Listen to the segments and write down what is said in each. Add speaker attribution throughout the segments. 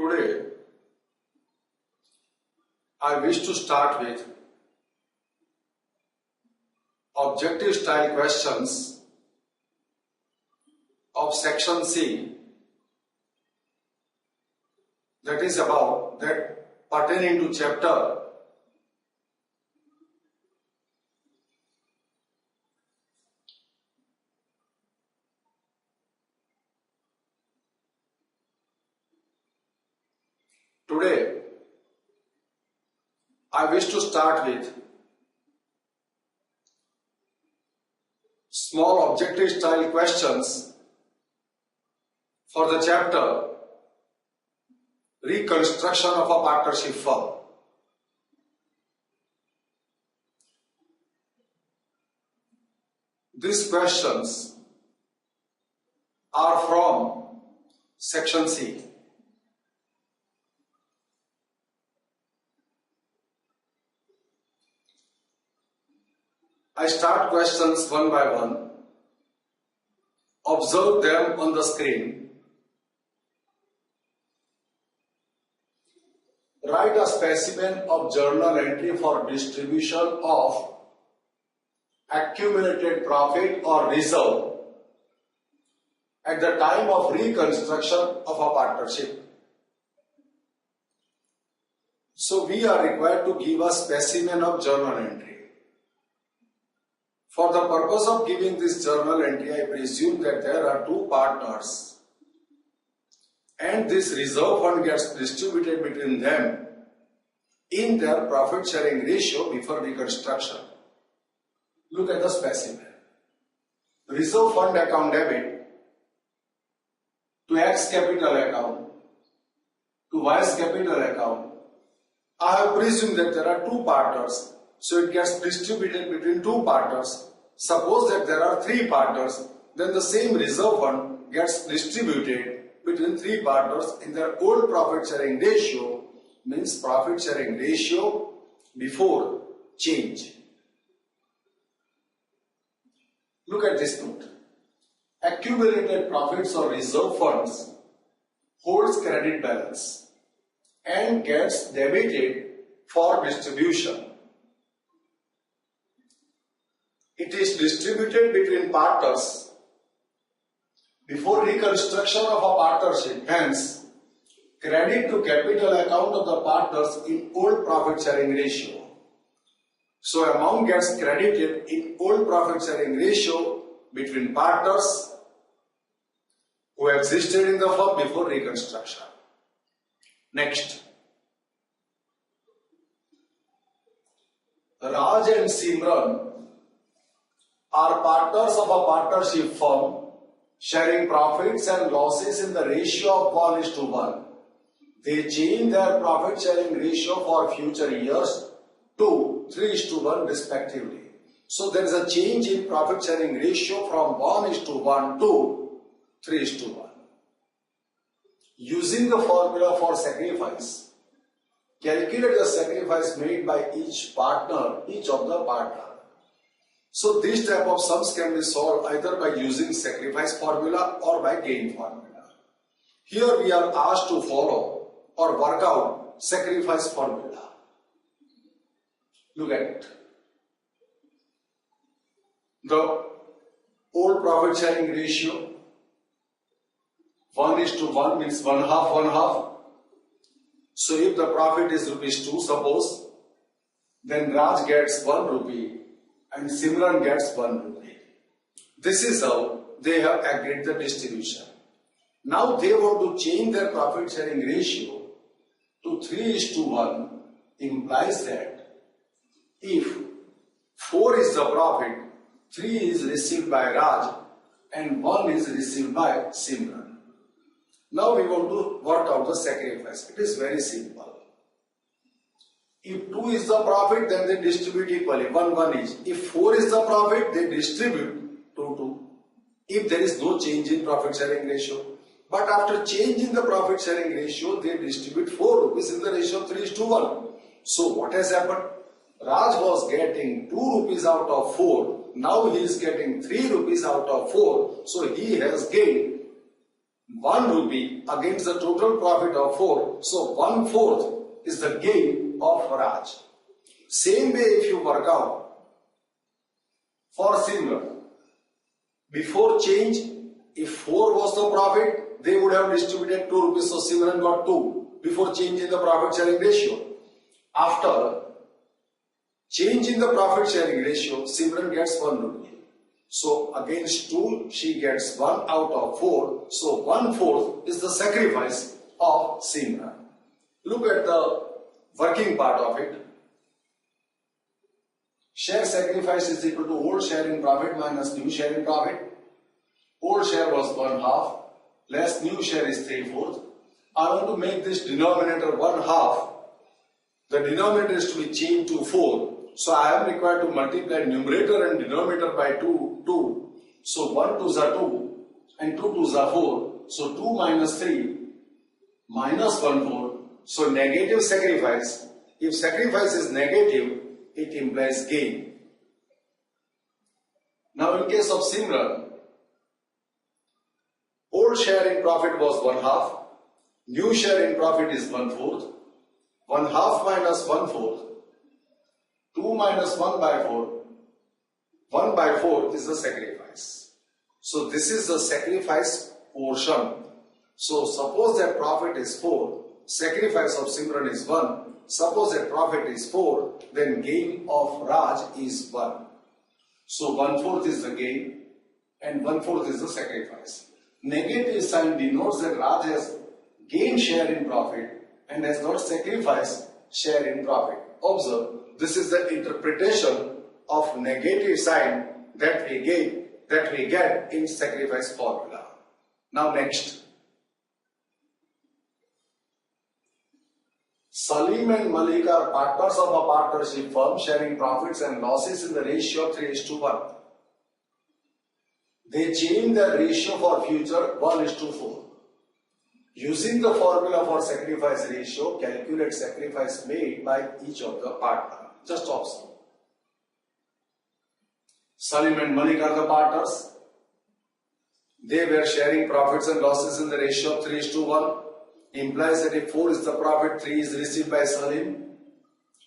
Speaker 1: Today, I wish to start with objective style questions of section C, that is about that pertaining to chapter Today, I wish to start with small objective style questions for the chapter Reconstruction of a Partnership Firm. These questions are from section C. I start questions one by one. Observe them on the screen. Write a specimen of journal entry for distribution of accumulated profit or reserve at the time of reconstruction of a partnership. So we are required to give a specimen of journal entry. For the purpose of giving this journal entry, I presume that there are two partners and this reserve fund gets distributed between them in their profit sharing ratio before reconstruction. Look at the specimen. Reserve fund account debit to X capital account to Y's capital account. I have presumed that there are two partners, so it gets distributed between two partners. Suppose that there are three partners, then the same reserve fund gets distributed between three partners in their old profit sharing ratio, means profit sharing ratio before change. Look at this note. Accumulated profits or reserve funds holds credit balance and gets debited for distribution. It is distributed between partners before reconstruction of a partnership. Hence, credit to capital account of the partners in old profit sharing ratio. So amount gets credited in old profit sharing ratio between partners who existed in the firm before reconstruction. Next, Raj and Simran are partners of a partnership firm sharing profits and losses in the ratio of 1:1. They change their profit sharing ratio for future years to 3:1 respectively. So there is a change in profit sharing ratio from 1:1 to 3:1. Using the formula for sacrifice, calculate the sacrifice made by each partner, each of the partner. So this type of sums can be solved either by using sacrifice formula or by gain formula. Here we are asked to follow or work out sacrifice formula. Look at it. The old profit sharing ratio 1:1 means 1/2. So if the profit is ₹2, suppose, then Raj gets ₹1 and Simran gets ₹1. This is how they have agreed the distribution. Now they want to change their profit sharing ratio to 3:1, implies that if 4 is the profit, 3 is received by Raj and 1 is received by Simran. Now we want to work out the sacrifice. It is very simple. If 2 is the profit, then they distribute equally, 1 each. If 4 is the profit, they distribute 2. If there is no change in profit sharing ratio. But after change in the profit sharing ratio, they distribute ₹4 in the ratio of 3:1. So what has happened? Raj was getting ₹2 out of 4. Now he is getting ₹3 out of 4. So he has gained 1 rupee against the total profit of 4. So 1/4 is the gain of Raj. Same way if you work out for Simran, before change, if 4 was the profit, they would have distributed 2 rupees. So Simran got 2 before change in the profit sharing ratio. After change in the profit sharing ratio, Simran gets 1 rupee. So against 2, she gets 1 out of 4. So 1/4 is the sacrifice of Simran. Look at the working part of it. Share sacrifice is equal to old share in profit minus new share in profit. Old share was 1/2, less new share is 3/4. I want to make this denominator 1/2. The denominator is to be changed to 4. So I am required to multiply numerator and denominator by 2. So 1 2s are 2 and 2 2s are 4. So 2 minus 3 minus 1/4. So negative sacrifice. If sacrifice is negative, it implies gain. Now in case of Simran, old share in profit was 1/2. New share in profit is 1/4. 1/2 minus 1/4. 2 minus 1/4. 1/4 is the sacrifice. So this is the sacrifice portion. So suppose that profit is 4. Sacrifice of Simran is 1. Suppose that profit is 4. Then gain of Raj is 1. So 1/4 is the gain and 1/4 is the sacrifice. Negative sign denotes that Raj has gained share in profit and has not sacrificed share in profit. Observe, this is the interpretation of negative sign that we get in sacrifice formula. Now next. Salim and Malik are partners of a partnership firm sharing profits and losses in the ratio of 3:1. They change the ratio for future 1:4. Using the formula for sacrifice ratio, calculate sacrifice made by each of the partner. Just observe. Salim and Malik are the partners. They were sharing profits and losses in the ratio of 3:1. Implies that if 4 is the profit, 3 is received by Salim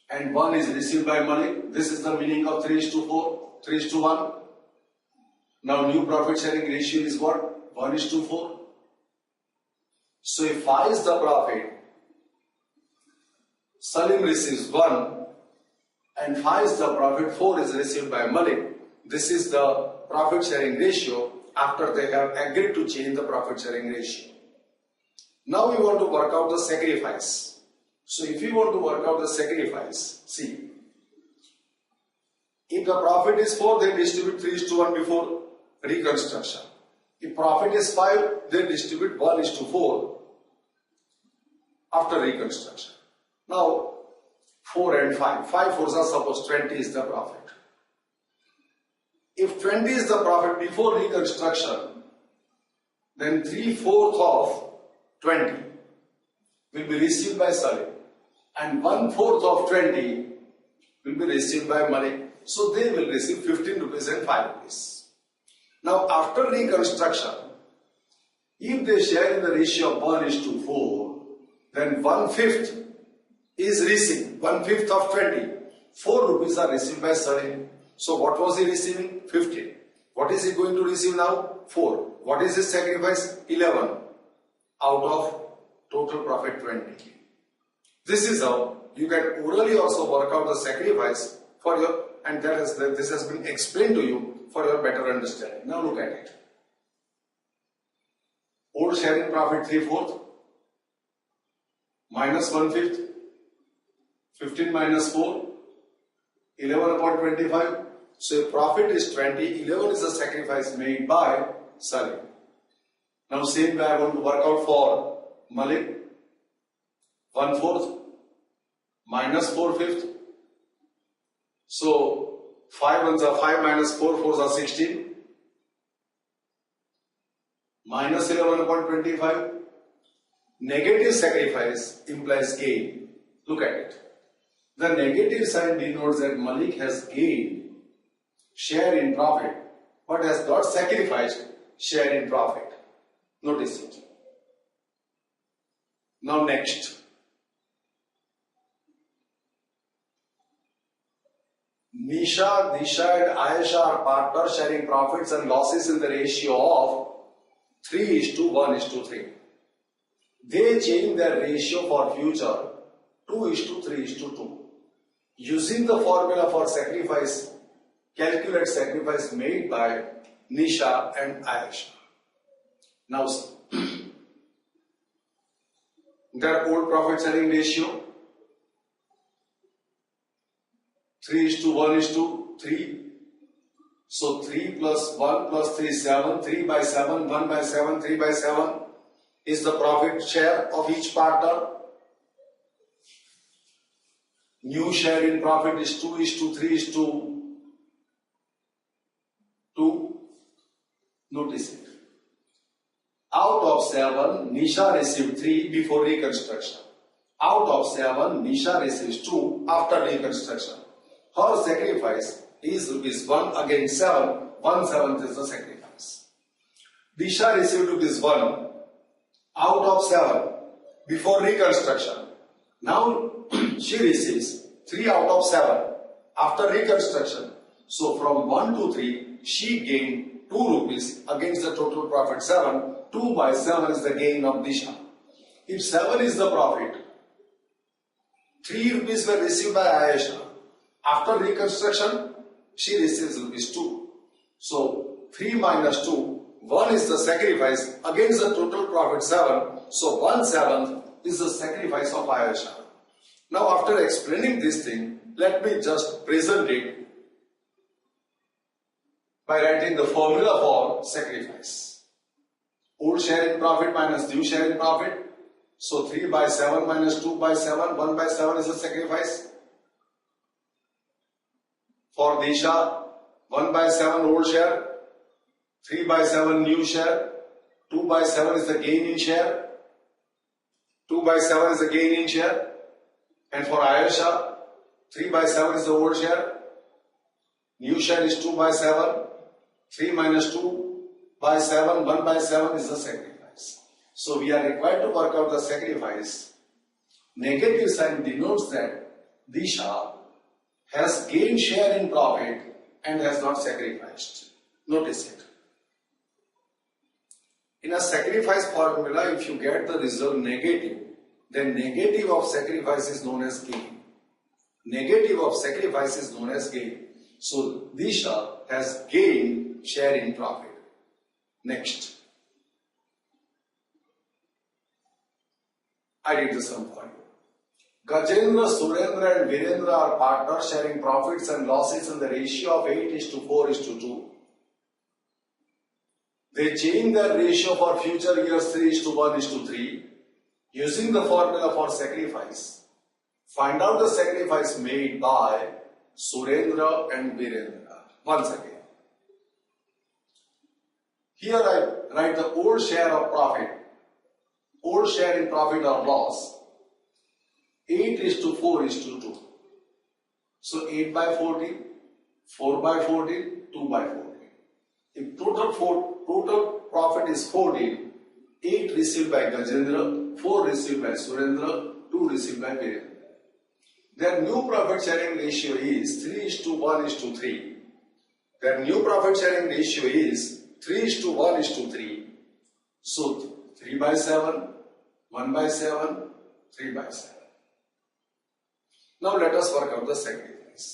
Speaker 1: and 1 is received by Malik. This is the meaning of 3:4, 3:1. Now new profit sharing ratio is what? 1:4. So if 5 is the profit, Salim receives 1 and 5 is the profit, 4 is received by Malik. This is the profit sharing ratio after they have agreed to change the profit sharing ratio. Now we want to work out the sacrifice. So if we want to work out the sacrifice, see, if the profit is 4, they distribute 3:1 before reconstruction. If profit is 5, they distribute 1:4 after reconstruction. Now 4 and 5. 5 4s are suppose 20 is the profit. If 20 is the profit before reconstruction, then 3/4 of 20 will be received by Salim and 1/4 of 20 will be received by Malik. So they will receive 15 rupees and 5 rupees. Now after reconstruction, if they share in the ratio of 1:4, then 1/5 is received, 1/5 of 20. 4 rupees are received by Salim. So what was he receiving? 15. What is he going to receive now? 4. What is his sacrifice? 11 out of total profit 20. This is how you can orally also work out the sacrifice for your, and this has been explained to you for your better understanding. Now look at it. Old share in profit 3/4 minus 1/5, 15 minus 4, 11 upon 25. So if profit is 20, 11 is the sacrifice made by Salim. Now same way I want to work out for Malik. 1/4 minus 4/5. So 5 ones are 5 minus 4 4s are 16. Minus 11 upon 25. Negative sacrifice implies gain. Look at it. The negative sign denotes that Malik has gained share in profit but has not sacrificed share in profit. Notice it. Now next, Nisha and Ayesha are partners sharing profits and losses in the ratio of 3:1:3. They change their ratio for future 2:3:2. Using the formula for sacrifice, calculate sacrifice made by Nisha and Ayesha. Now their old profit sharing ratio 3:1:3. So 3 plus 1 plus 3 is 7. 3 by 7, 1 by 7, 3 by 7 is the profit share of each partner. New share in profit is 2:3:2. Notice it. Out of 7, Nisha received 3 before reconstruction. Out of 7, Nisha receives 2 after reconstruction. Her sacrifice is ₹1 against 7. 1/7 is the sacrifice. Nisha received ₹1 out of 7 before reconstruction. Now she receives 3 out of 7 after reconstruction. So from 1 to 3, she gained ₹2 against the total profit 7. 2 by 7 is the gain of Nisha. If 7 is the profit, ₹3 were received by Ayesha. After reconstruction, she receives ₹2. So 3 minus 2, 1 is the sacrifice against the total profit 7. So 1/7 is the sacrifice of Ayesha. Now after explaining this thing, let me just present it by writing the formula for sacrifice. Old share in profit minus new share in profit. So 3 by 7 minus 2 by 7, 1 by 7 is the sacrifice. For Nisha, 1 by 7 old share, 3 by 7 new share, 2 by 7 is the gain in share, 2 by 7 is the gain in share. And for Ayesha, 3 by 7 is the old share, new share is 2 by 7, 3 minus 2 by 7, 1 by 7 is the sacrifice. So we are required to work out the sacrifice. Negative sign denotes that Nisha has gained share in profit and has not sacrificed. Notice it. In a sacrifice formula, if you get the result negative, then negative of sacrifice is known as gain. Negative of sacrifice is known as gain. So Nisha has gained share in profit. Next. I read the sum for you. Gajendra, Surendra and Virendra are partners sharing profits and losses in the ratio of 8:4:2. They change their ratio for future years 3:1:3 using the formula for sacrifice. Find out the sacrifice made by Surendra and Virendra. Once again. Here I write the old share of profit. Old share in profit or loss. 8:4:2. So 8 by 40, 4 by 40, 2 by 40. If total profit is 14, 8 received by Gajendra, 4 received by Surendra, 2 received by Virendra. Their new profit sharing ratio is 3:1:3. Their new profit sharing ratio is 3:1:3. So 3 by 7, 1 by 7, 3 by 7. Now let us work out the sacrifice.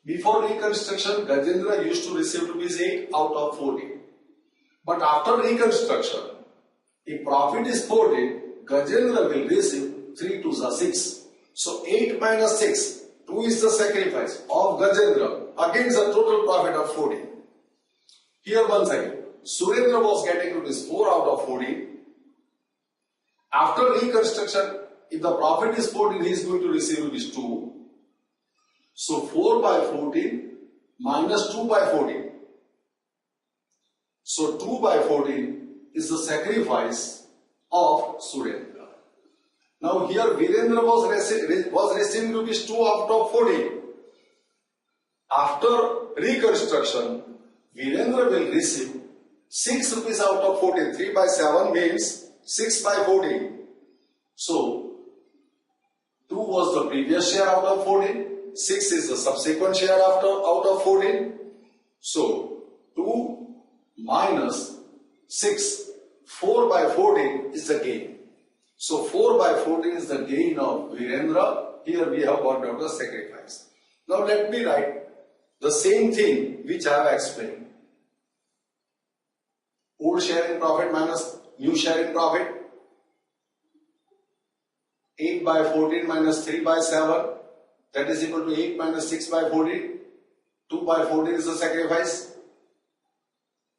Speaker 1: Before reconstruction, Gajendra used to receive ₹8 out of 14. But after reconstruction, if profit is 14, Gajendra will receive 3 2s are 6. So 8 minus 6, 2 is the sacrifice of Gajendra against the total profit of 14. Here once again, Surendra was getting ₹4 out of 14. After reconstruction, if the profit is 14, he is going to receive ₹2. So 4 by 14 minus 2 by 14. So 2 by 14 is the sacrifice of Surendra. Now here Virendra was receiving ₹2 out of 14. After reconstruction, Virendra will receive ₹6 out of 14. 3 by 7 means 6 by 14. So 2 was the previous share out of 14. 6 is the subsequent share out of 14. So 2 minus 6, 4 by 14 is the gain. So 4 by 14 is the gain of Virendra. Here we have worked out the sacrifice. Now let me write the same thing which I have explained. Old share in profit minus new share in profit. 8 by 14 minus 3 by 7. That is equal to 8 minus 6 by 14. 2 by 14 is the sacrifice.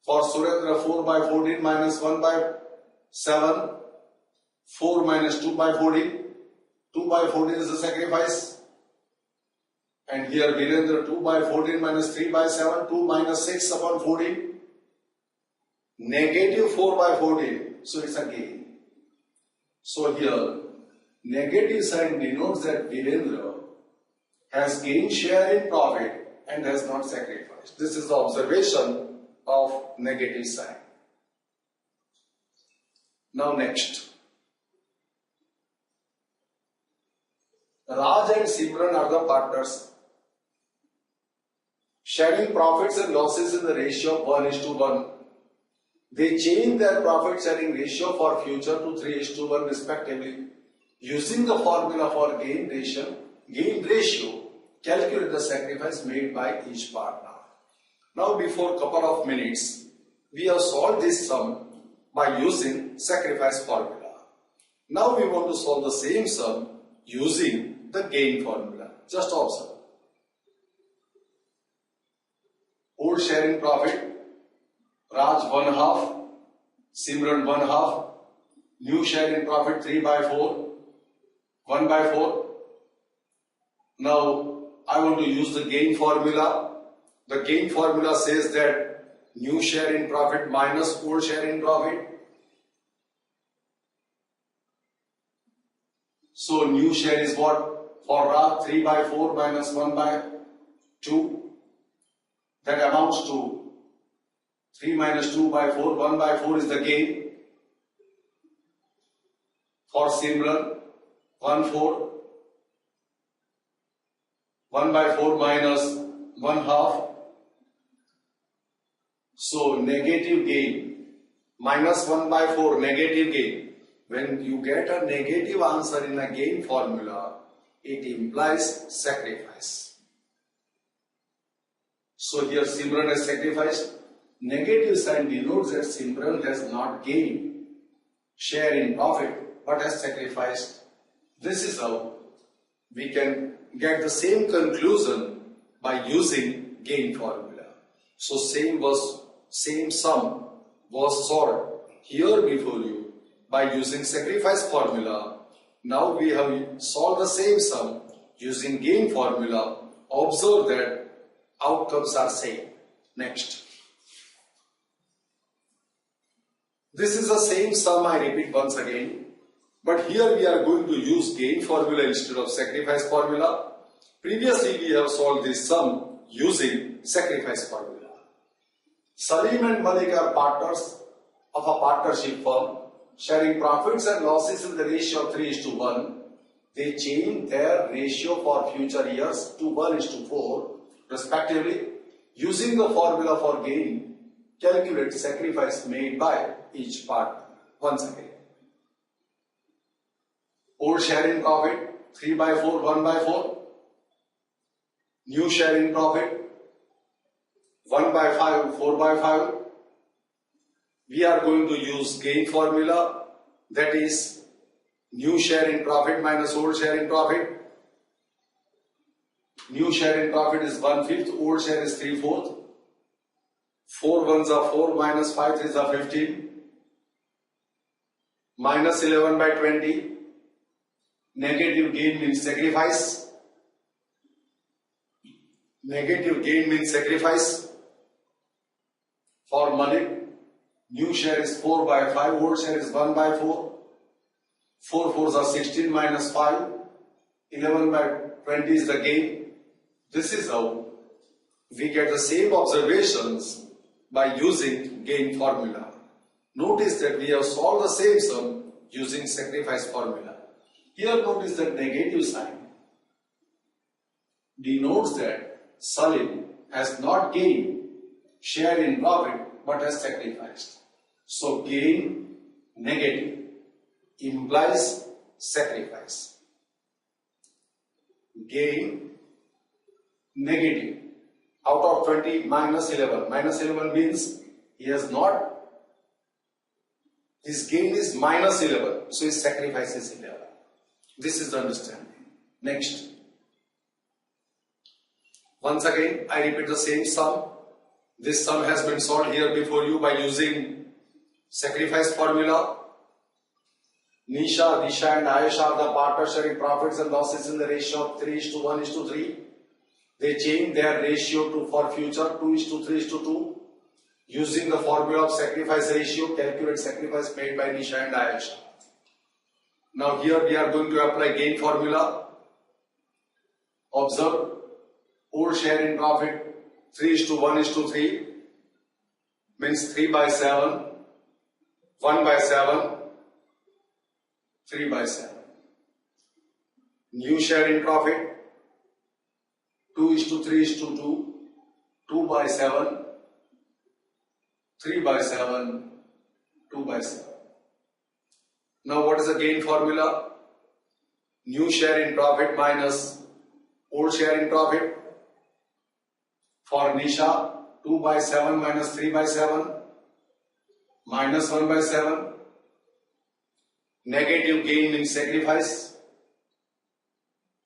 Speaker 1: For Surendra, 4 by 14 minus 1 by 7. 4 minus 2 by 14. 2 by 14 is the sacrifice. And here Virendra, 2 by 14 minus 3 by 7. 2 minus 6 upon 14. Negative 4 by 14. So it's a gain. So here negative sign denotes that Virendra has gained share in profit and has not sacrificed. This is the observation of negative sign. Now next. Raj and Simran are the partners, sharing profits and losses in the ratio of 1:1. They change their profit sharing ratio for future to 3:1 respectively. Using the formula for gain ratio, calculate the sacrifice made by each partner. Now before couple of minutes, we have solved this sum by using sacrifice formula. Now we want to solve the same sum using the gain formula. Just observe. Old share in profit, Raj 1/2, Simran 1/2, new share in profit 3 by 4, 1 by 4. Now I want to use the gain formula. The gain formula says that new share in profit minus old share in profit. So new share is what? For Raj 3 by 4 minus 1 by 2. That amounts to 3 minus 2 by 4. 1 by 4 is the gain. For Simran 1/4. 1 by 4 minus 1/2. So negative gain. Minus 1 by 4 negative gain. When you get a negative answer in a gain formula, it implies sacrifice. So here Simran has sacrificed. Negative sign denotes that Simran has not gained share in profit but has sacrificed. This is how we can get the same conclusion by using gain formula. So same sum was solved here before you by using sacrifice formula. Now we have solved the same sum using gain formula. Observe that outcomes are same. Next. This is the same sum, I repeat once again. But here we are going to use gain formula instead of sacrifice formula. Previously we have solved this sum using sacrifice formula. Salim and Malik are partners of a partnership firm, sharing profits and losses in the ratio of 3:1. They change their ratio for future years to 1:4 respectively. Using the formula for gain, calculate sacrifice made by each partner. Once again. Old share in profit 3 by 4, 1 by 4. New share in profit 1 by 5, 4 by 5. We are going to use gain formula, that is new share in profit minus old share in profit. New share in profit is 1/5, old share is 3/4. 4 ones are 4 minus 5 threes are 15. Minus 11 by 20. Negative gain means sacrifice. Negative gain means sacrifice. For Malik, new share is 4 by 5, old share is 1 by 4. 4 fours are 16 minus 5. 11 by 20 is the gain. This is how we get the same observations by using gain formula. Notice that we have solved the same sum using sacrifice formula. Here notice that negative sign denotes that Salim has not gained share in profit but has sacrificed. So gain negative implies sacrifice. Gain negative out of 20 minus 11. Minus 11 means he has not, his gain is minus 11. So his sacrifice is 11. This is the understanding. Next. Once again, I repeat the same sum. This sum has been solved here before you by using sacrifice formula. Nisha, Disha and Ayesha are the partners sharing profits and losses in the ratio of 3:1:3. They change their ratio to for future 2:3:2. Using the formula of sacrifice ratio, calculate sacrifice made by Nisha and Ayesha. Now here we are going to apply gain formula. Observe, old share in profit 3:1:3 means 3/7, 1/7, 3/7. New share in profit 2:3:2, 2/7, 3/7, 2/7. Now what is the gain formula? New share in profit minus old share in profit. For Nisha, 2/7 minus 3/7 minus 1/7. Negative gain means sacrifice.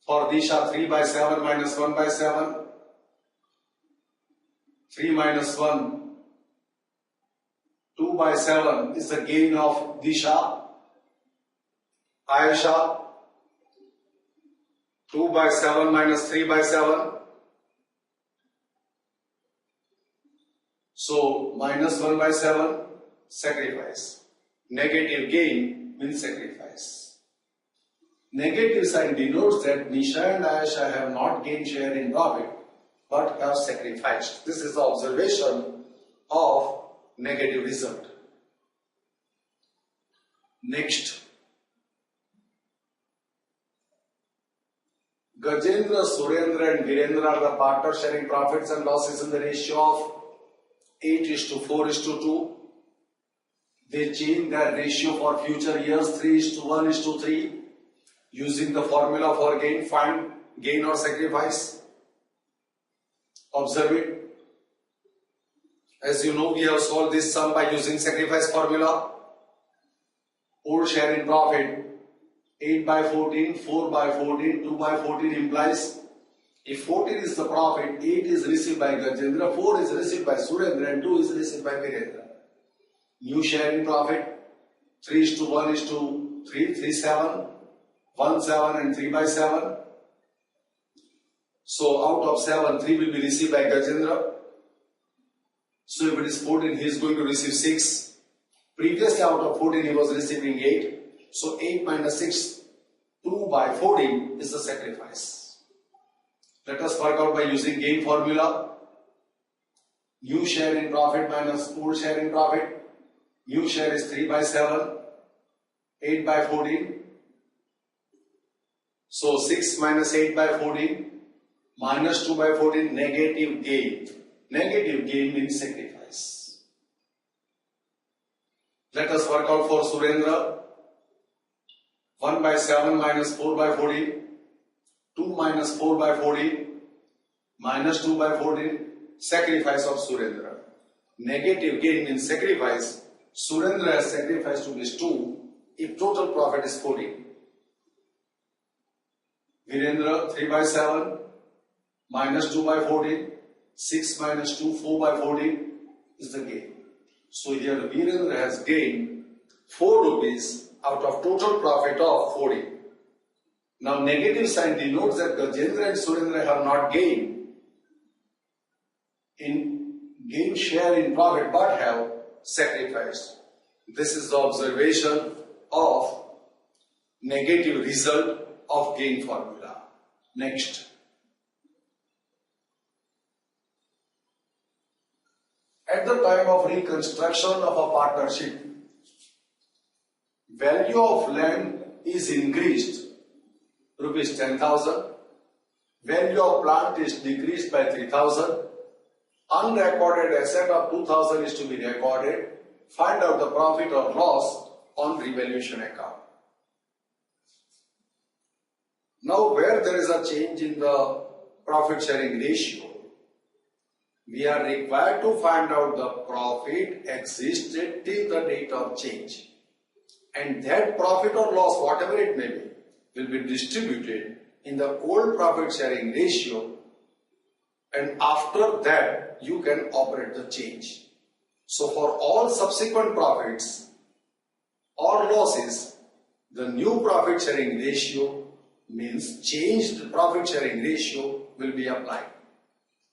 Speaker 1: For Disha, 3/7 minus 1/7. 3 minus 1. 2/7 is the gain of Disha. Ayesha, 2/7 minus 3/7. So minus 1/7, sacrifice. Negative gain means sacrifice. Negative sign denotes that Nisha and Ayesha have not gained share in profit but have sacrificed. This is the observation of negative result. Next. Gajendra, Surendra and Virendra are the partners sharing profits and losses in the ratio of 8:4:2. They change their ratio for future years 3:1:3. Using the formula for gain, find gain or sacrifice. Observe it. As you know, we have solved this sum by using sacrifice formula. Old share in profit 8/14, 4/14, 2/14 implies if 14 is the profit, 8 is received by Gajendra, 4 is received by Surendra and 2 is received by Virendra. New share in profit 3:1:3, 3/7, 1/7 and 3/7. So out of 7, 3 will be received by Gajendra. So if it is 14, he is going to receive 6. Previously out of 14 he was receiving 8. So 8 minus 6, 2/14 is the sacrifice. Let us work out by using gain formula. New share in profit minus old share in profit. New share is 3/7, 8/14. So 6 minus 8/14 minus 2/14, negative gain. Negative gain means sacrifice. Let us work out for Surendra. 1/7 minus 4/14, 2 minus 4/14 minus 2/14, sacrifice of Surendra. Negative gain means sacrifice. Surendra has sacrificed rupees 2 if total profit is 14. Virendra 3/7 minus 2/14, 6 minus 2, 4/14 is the gain. So here Virendra has gained 4 rupees out of total profit of 40. Now negative sign denotes that Gajendra and Surendra have not gained share in profit but have sacrificed. This is the observation of negative result of gain formula. Next. At the time of reconstruction of a partnership, value of land is increased rupees 10,000. Value of plant is decreased by 3,000. Unrecorded asset of 2,000 is to be recorded. Find out the profit or loss on revaluation account. Now, where there is a change in the profit sharing ratio, we are required to find out the profit existed till the date of change. And that profit or loss, whatever it may be, will be distributed in the old profit sharing ratio, and after that you can operate the change. So for all subsequent profits or losses, the new profit sharing ratio means changed profit sharing ratio will be applied.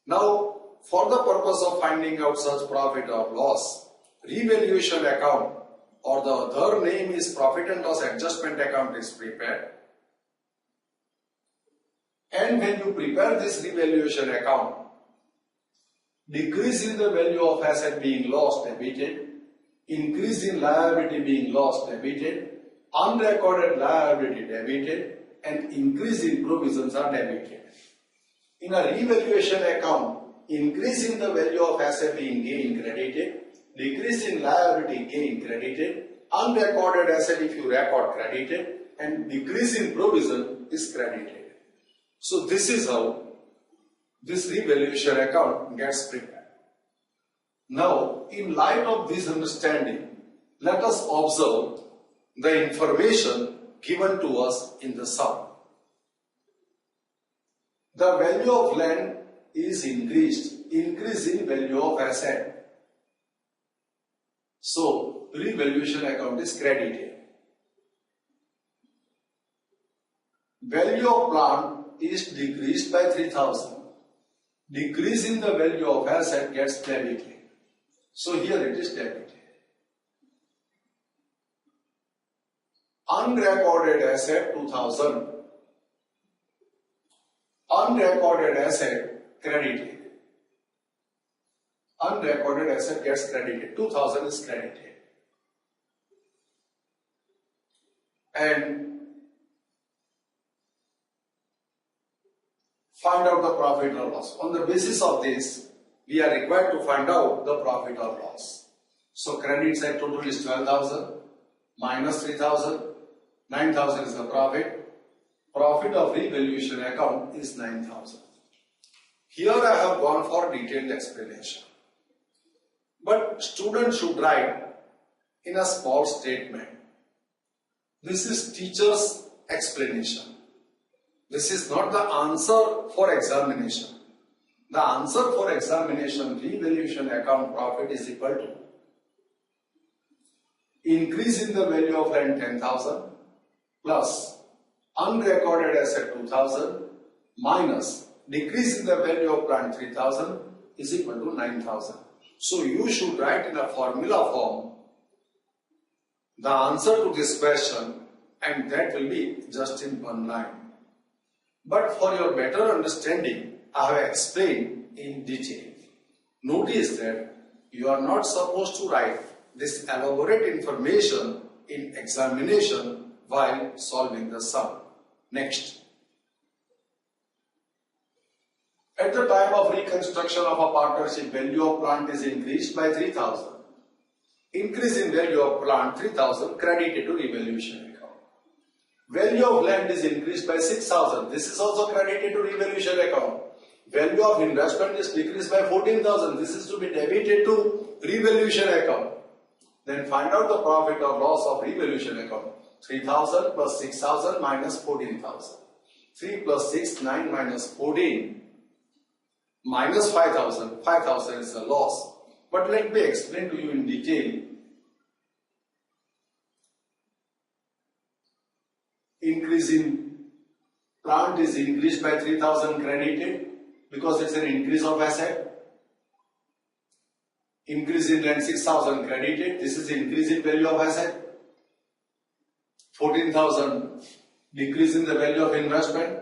Speaker 1: Now, for the purpose of finding out such profit or loss, revaluation account, or the other name is profit and loss adjustment account, is prepared. And when you prepare this revaluation account, decrease in the value of asset being lost debited, increase in liability being lost debited, unrecorded liability debited, and increase in provisions are debited. In a revaluation account, increase in the value of asset being gain credited, decrease in liability gain credited, unrecorded asset if you record credited, and decrease in provision is credited. So this is how this revaluation account gets prepared. Now, in light of this understanding, let us observe the information given to us in the sum. The value of land is increased, increase in value of asset. So, revaluation account is credited. Value of plant is decreased by 3,000. Decrease in the value of asset gets debited. So here it is debited. Unrecorded asset 2,000. Unrecorded asset credited. Unrecorded asset gets credited. 2,000 is credited. And find out the profit or loss. On the basis of this, we are required to find out the profit or loss. So credit side total is 12,000 minus 3,000. 9,000 is the profit. Profit of revaluation account is 9,000. Here I have gone for detailed explanation. But students should write in a small statement. This is teacher's explanation. This is not the answer for examination. The answer for examination, revaluation account profit is equal to increase in the value of land 10,000 plus unrecorded asset 2,000 minus decrease in the value of plant 3,000 is equal to 9,000. So you should write in a formula form the answer to this question, and that will be just in one line. But for your better understanding, I have explained in detail. Notice that you are not supposed to write this elaborate information in examination while solving the sum. Next. At the time of reconstruction of a partnership, value of plant is increased by 3,000. Increase in value of plant 3,000 credited to revaluation account. Value of land is increased by 6,000. This is also credited to revaluation account. Value of investment is decreased by 14,000. This is to be debited to revaluation account. Then find out the profit or loss of revaluation account. 3,000 plus 6,000 minus 14,000. 3 plus 6, 9 minus 14 minus 5,000. 5,000 is a loss. But let me explain to you in detail. Increase in plant is increased by 3,000 credited because it's an increase of asset. Increase in land 6,000 credited. This is increase in value of asset. 14,000 decrease in the value of investment.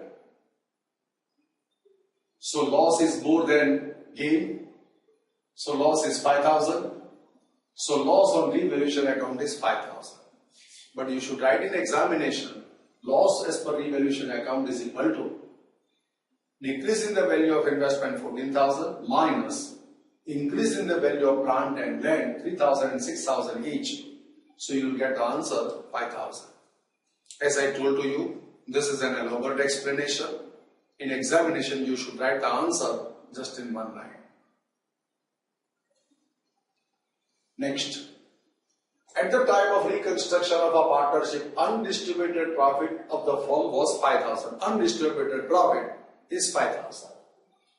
Speaker 1: So loss is more than gain. So loss is 5,000. So loss on revaluation account is 5,000. But you should write in examination loss as per revaluation account is equal to decrease in the value of investment 14,000 minus increase in the value of plant and land 3,000 and 6,000 each. So you will get the answer 5,000. As I told to you, this is an elaborate explanation. In examination, you should write the answer just in one line. Next, at the time of reconstruction of a partnership, undistributed profit of the firm was 5,000. Undistributed profit is 5,000.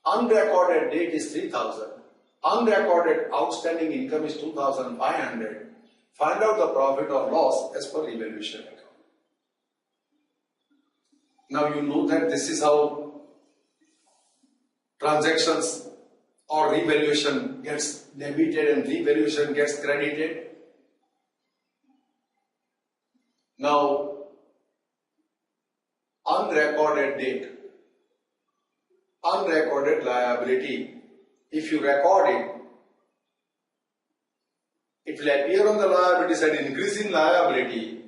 Speaker 1: Unrecorded debt is 3,000. Unrecorded outstanding income is 2,500. Find out the profit or loss as per revaluation account. Now you know that this is how transactions or revaluation gets debited and revaluation gets credited. Now, unrecorded debt, unrecorded liability, if you record it, it will appear on the liability side. Increasing liability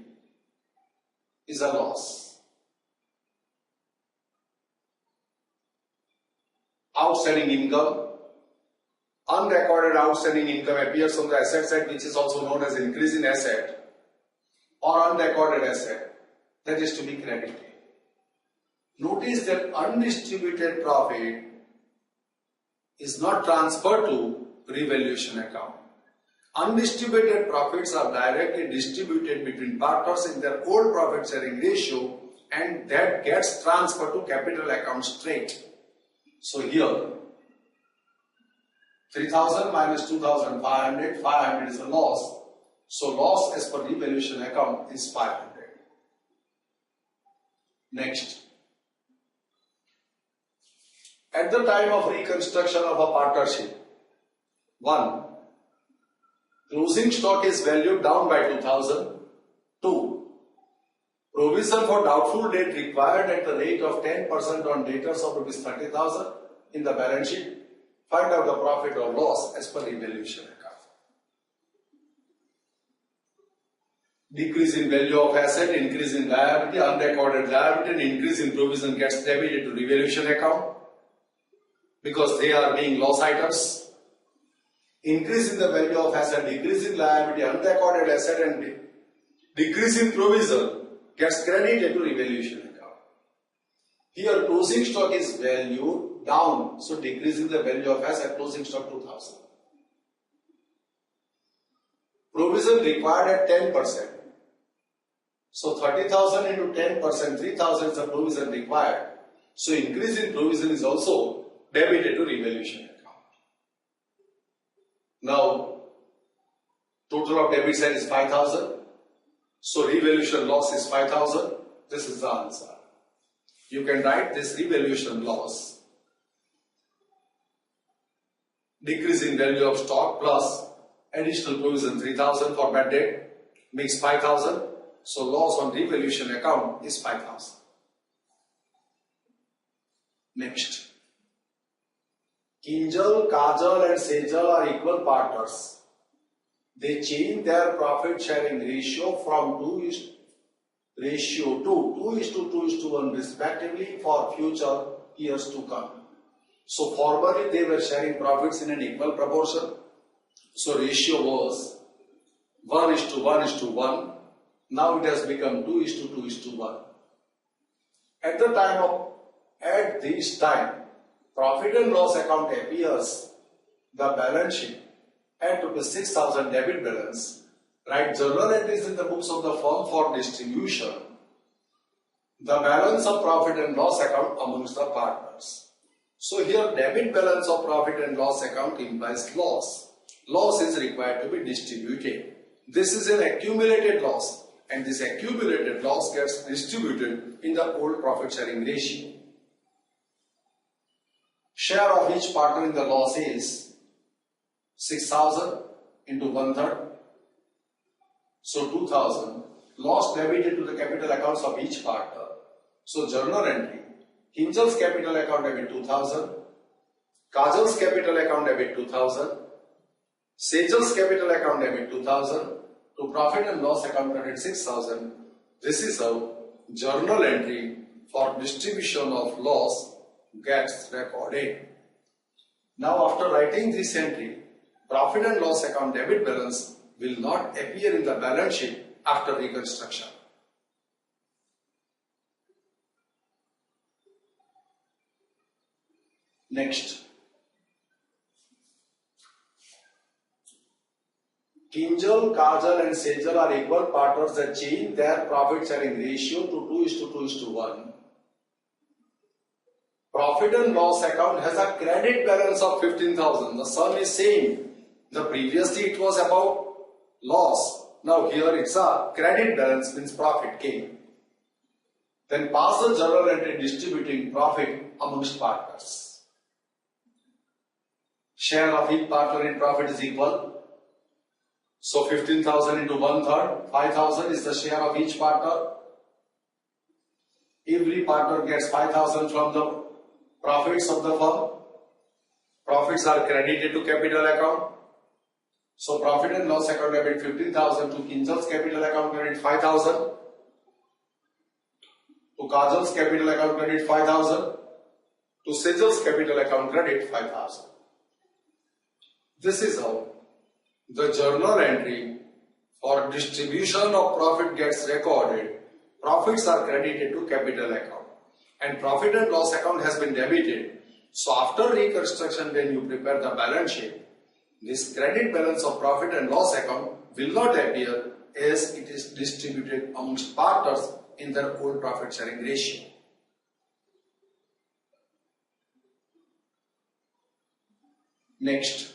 Speaker 1: is a loss. Outstanding income, unrecorded outstanding income appears on the asset side, which is also known as increase in asset or unrecorded asset, that is to be credited. Notice that undistributed profit is not transferred to revaluation account. Undistributed profits are directly distributed between partners in their old profit sharing ratio, and that gets transferred to capital account straight. So here 3,000 minus 2,500, 500 is a loss. So loss as per revaluation account is 500. Next, at the time of reconstruction of a partnership, 1. Closing stock is valued down by 2,000. 2. Provision for doubtful debt required at the rate of 10% on debtors of rupees 30,000 in the balance sheet. Find out the profit or loss as per revaluation account. Decrease in value of asset, increase in liability, unrecorded liability, and increase in provision gets debited to revaluation account because they are being loss items. Increase in the value of asset, decrease in liability, unrecorded asset, and decrease in provision gets credited to revaluation account. Here closing stock is valued down, so decrease in the value of asset, closing stock 2,000. Provision required at 10%. So 30,000 into 10%, 3,000 is the provision required. So increase in provision is also debited to revaluation account. Now, total of debit side is 5,000. So revaluation loss is 5,000. This is the answer. You can write this revaluation loss. Decrease in value of stock plus additional provision 3,000 for bad debt makes 5,000. So loss on revaluation account is 5,000. Next. Kinjal, Kajal and Sejal are equal partners. They change their profit sharing ratio from 2:1 respectively for future years to come. So formerly they were sharing profits in an equal proportion. So ratio was 1:1:1. Now it has become 2:2:1. At this time, profit and loss account appears the balance sheet at rupees 6,000 debit balance. Write journal entries in the books of the firm for distribution. The balance of profit and loss account amongst the partners. So here debit balance of profit and loss account implies loss. Loss is required to be distributed. This is an accumulated loss, and this accumulated loss gets distributed in the old profit sharing ratio. Share of each partner in the loss is 6,000 into 1/3. So 2,000. Loss debited to the capital accounts of each partner. So journal entry. Kinjal's capital account debit 2,000. Kajal's capital account debit 2,000. Sejal's capital account debit 2,000. To profit and loss account credit 6,000. This is how journal entry for distribution of loss gets recorded. Now after writing this entry, profit and loss account debit balance will not appear in the balance sheet after reconstruction. Next, Kinjal, Kajal and Sejal are equal partners that change their profit sharing ratio to 2:2:1. Profit and loss account has a credit balance of 15,000. The sum is same. The previously it was about loss. Now here it's a credit balance, means profit came. Then pass the journal entry distributing profit amongst partners. Share of each partner in profit is equal. So 15,000 into 1/3, 5,000 is the share of each partner. Every partner gets 5,000 from the profits of the firm. Profits are credited to capital account. So profit and loss account debit 15,000 to Kinjal's capital account credit 5,000. To Kajal's capital account credit 5,000. To Sejal's capital account credit 5,000. This is how the journal entry for distribution of profit gets recorded. Profits are credited to capital account and profit and loss account has been debited. So after reconstruction, when you prepare the balance sheet, this credit balance of profit and loss account will not appear as it is distributed amongst partners in their own profit sharing ratio. Next,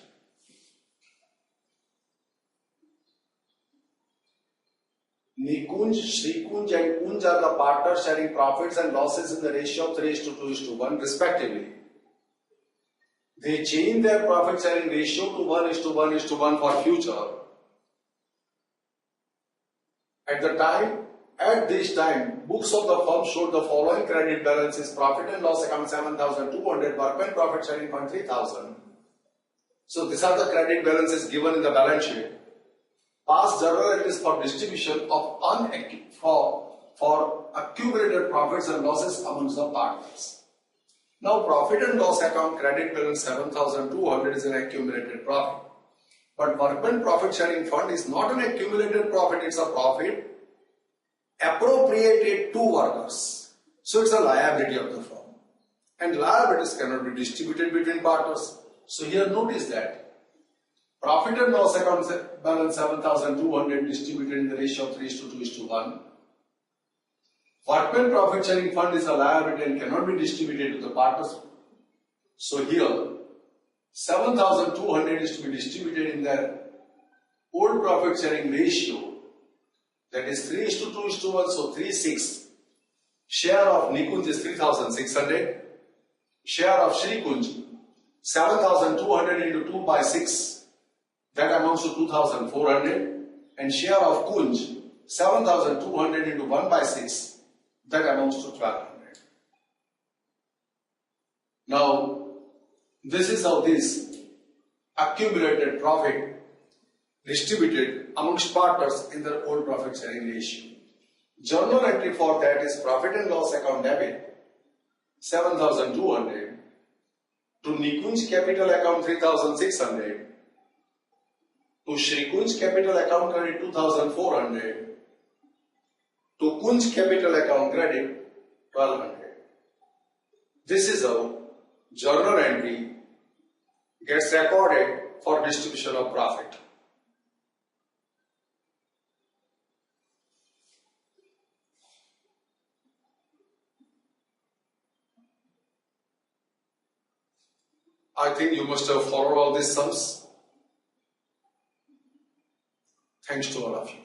Speaker 1: Nikunj, Shrikunj and Kunj are the partners sharing profits and losses in the ratio of 3:2:1 respectively. They change their profit sharing ratio to 1:1:1 for future. At this time, books of the firm showed the following credit balances: profit and loss account 7,200, workmen profit sharing fund 3,000. So these are the credit balances given in the balance sheet. Past journal entries for distribution of for accumulated profits and losses amongst the partners. Now profit and loss account credit balance 7,200 is an accumulated profit. But workman profit sharing fund is not an accumulated profit, it's a profit appropriated to workers. So it's a liability of the firm. And liabilities cannot be distributed between partners. So here notice that profit and loss account balance 7,200 distributed in the ratio of 3:2:1. Workman profit sharing fund is a liability and cannot be distributed to the partners. So here 7,200 is to be distributed in their old profit sharing ratio, that is 3:2:1, so 3:6. Share of Nikunj is 3,600. Share of Shrikunj 7,200 into 2/6. That amounts to 2,400, and share of Kunj 7,200 into 1/6, that amounts to 1,200. Now, this is how this accumulated profit distributed amongst partners in their own profit sharing ratio. Journal entry for that is profit and loss account debit 7,200 to Nikunj capital account 3,600. To Shrikunj capital account credit 2,400. To Kunj capital account credit 1,200. This is how journal entry gets recorded for distribution of profit. I think you must have followed all these sums. Thanks to all of you.